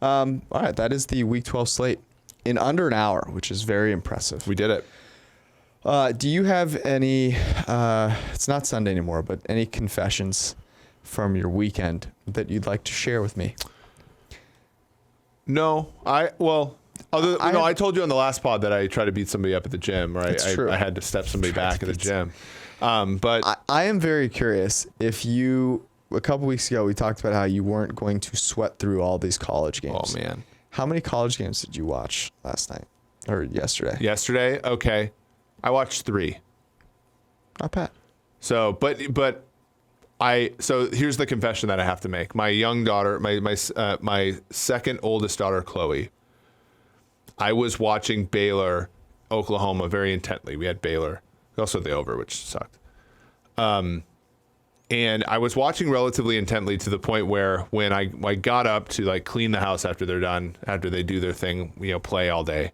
All right, that is the Week 12 slate in under an hour, which is very impressive. We did it. Do you have any, it's not Sunday anymore, but any confessions from your weekend that you'd like to share with me? No. I told you on the last pod that I tried to beat somebody up at the gym, right? It's true. I had to step somebody back at the gym. But I am very curious if a couple weeks ago, we talked about how you weren't going to sweat through all these college games. Oh, man. How many college games did you watch last night or yesterday? Yesterday? Okay. I watched 3. Not bad. So here's the confession that I have to make. My young daughter, my second oldest daughter, Chloe, I was watching Baylor, Oklahoma very intently. We had Baylor. We also had the over, which sucked. And I was watching relatively intently to the point where when I got up to like clean the house after they do their thing, play all day,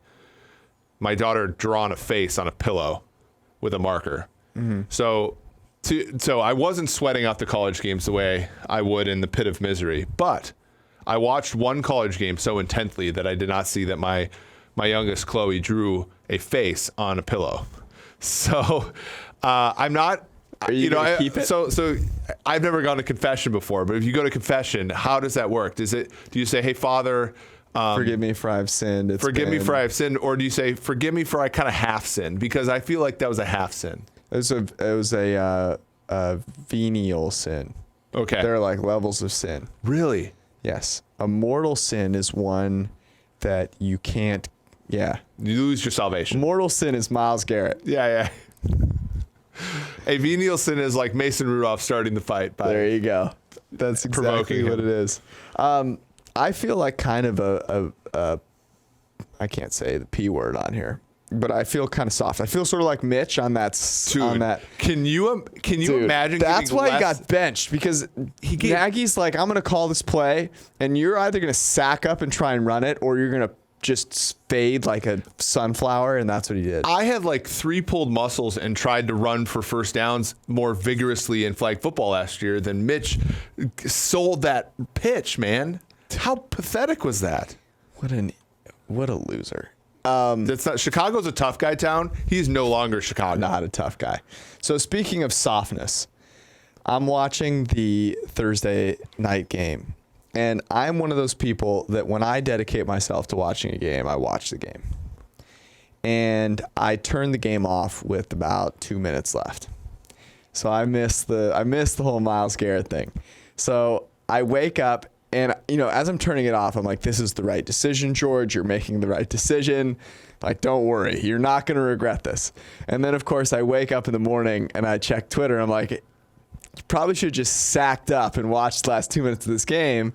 my daughter drawn a face on a pillow with a marker. Mm-hmm. So I wasn't sweating out the college games the way I would in the pit of misery, but I watched one college game so intently that I did not see that my youngest Chloe drew a face on a pillow. So I'm not Are you gonna keep it? So I've never gone to confession before, but if you go to confession, how does that work? Do you say, "Hey, Father, forgive me for I've sinned. Forgive me for I've sinned," or do you say, "Forgive me for I kind of half sinned"? Because I feel like that was a half sin. It was a venial sin. Okay. There are like levels of sin. Really? Yes. A mortal sin is one that you can't. Yeah. You lose your salvation. Mortal sin is Myles Garrett. Yeah. A venial sin is like Mason Rudolph starting the fight. There you go. That's exactly what it is. I feel like kind of a I can't say the P word on here, but I feel kind of soft. I feel sort of like Mitch on that. Can you imagine? That's why he got benched, because Nagy's like, I'm going to call this play, and you're either going to sack up and try and run it, or you're going to just fade like a sunflower, and that's what he did. I had like 3 pulled muscles and tried to run for first downs more vigorously in flag football last year than Mitch sold that pitch, man. How pathetic was that? What a loser. That's not Chicago's a tough guy town. He's no longer Chicago. Not a tough guy. So speaking of softness, I'm watching the Thursday night game. And I'm one of those people that when I dedicate myself to watching a game, I watch the game. And I turned the game off with about 2 minutes left. So I missed the whole Myles Garrett thing. So I wake up, and as I'm turning it off, I'm like, this is the right decision, George. You're making the right decision. Like, don't worry, you're not going to regret this. And then, of course, I wake up in the morning and I check Twitter. I'm like, you probably should have just sacked up and watched the last 2 minutes of this game,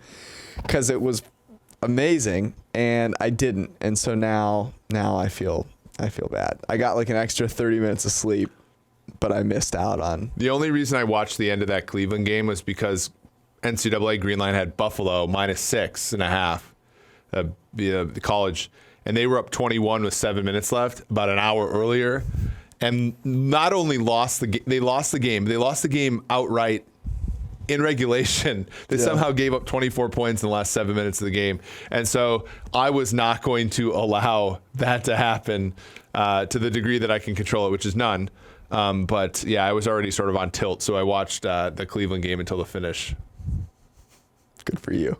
because it was amazing, and I didn't. And so now I feel bad. I got like an extra 30 minutes of sleep, but I missed out on. The only reason I watched the end of that Cleveland game was because NCAA Green Line had Buffalo -6.5, the college, and they were up 21 with 7 minutes left about an hour earlier. And not only lost the game, they lost the game outright in regulation. They somehow gave up 24 points in the last 7 minutes of the game. And so I was not going to allow that to happen to the degree that I can control it, which is none. But yeah, I was already sort of on tilt. So I watched the Cleveland game until the finish. Good for you.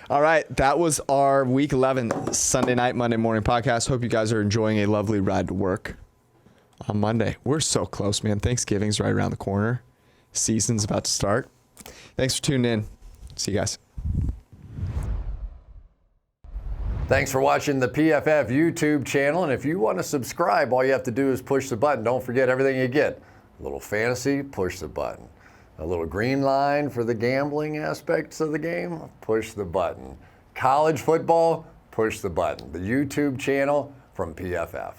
All right. That was our Week 11 Sunday night, Monday morning podcast. Hope you guys are enjoying a lovely ride to work on Monday. We're so close, man. Thanksgiving's right around the corner. Season's about to start. Thanks for tuning in. See you guys. Thanks for watching the PFF YouTube channel. And if you want to subscribe, all you have to do is push the button. Don't forget everything you get. A little fantasy, push the button. A little green line for the gambling aspects of the game, push the button. College football, push the button. The YouTube channel from PFF.